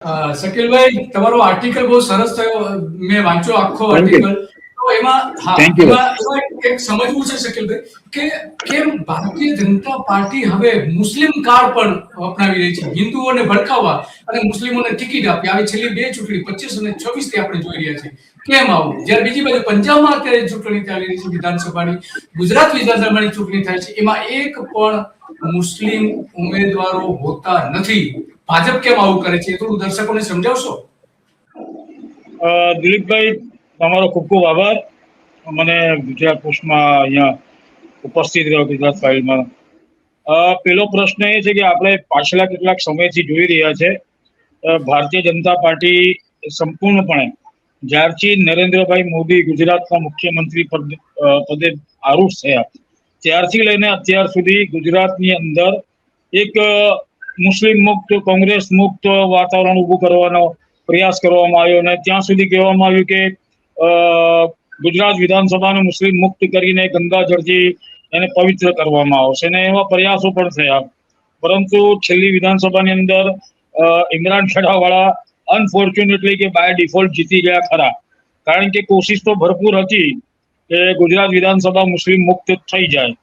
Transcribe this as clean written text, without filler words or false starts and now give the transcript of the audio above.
શકીલભાઈ, તમારો આર્ટિકલ બહુ સરસ થયો. મેં વાંચ્યો આખો થેન્ક યુ. આર્ટિકલ. તો એમાં થેન્ક યુ. એમાં એક સમજવું છે શકીલભાઈ, કે કેમ ભારતીય જનતા પાર્ટી હવે મુસ્લિમ કાર્ડ પણ અપનાવી રહી છે, હિન્દુઓને ભડકાવવા અને મુસ્લિમોને ટિકિટ આપી. આવી છેલ્લી બે ચૂંટણી 25 અને 26 થી આપણે જોઈ રહ્યા છીએ. કેમ આવું? જ્યારે બીજી બાજુ પંજાબમાં અત્યારે ચૂંટણી ચાલી રહી છે વિધાનસભાની, ગુજરાત વિધાનસભાની ચૂંટણી થાય છે, એમાં એક પણ મુસ્લિમ ઉમેદવારો હોતા નથી. ભાજપ કેમ આવું કરે છે, એ થોડું દર્શકોને સમજાવશો? દિલીપભાઈ, તમારો ખૂબ ખૂબ આભાર મને ગુજરાત પોસ્ટમાં અહીંયા ઉપસ્થિત રહ્યો ગુજરાત ફાઇલમાં. પેલો પ્રશ્ન એ છે કે આપણે પાછલા કેટલાક સમયથી જોઈ રહ્યા છે ભારતીય જનતા પાર્ટી સંપૂર્ણપણે જ્યારથી નરેન્દ્રભાઈ મોદી ગુજરાતના મુખ્યમંત્રી પદે આરૂઢ થયા ત્યારથી લઈને અત્યાર સુધી ગુજરાતની અંદર એક મુસ્લિમ મુક્ત, કોંગ્રેસ મુક્ત વાતાવરણ ઊભું કરવાનો પ્રયાસ કરવામાં આવ્યો અને ત્યાં સુધી કહેવામાં આવ્યું કે ગુજરાત વિધાનસભાને મુસ્લિમ મુક્ત કરીને ગંગા જળથી એને પવિત્ર કરવામાં આવશે અને એવા પ્રયાસો પણ થયા. પરંતુ છેલ્લી વિધાનસભાની અંદર ઇમરાન ખેડાવાળા અનફોર્ચ્યુનેટલી કે બાય ડિફોલ્ટ જીતી ગયા ખરા, કારણ કે કોશિશ તો ભરપૂર હતી કે ગુજરાત વિધાનસભા મુસ્લિમ મુક્ત થઈ જાય,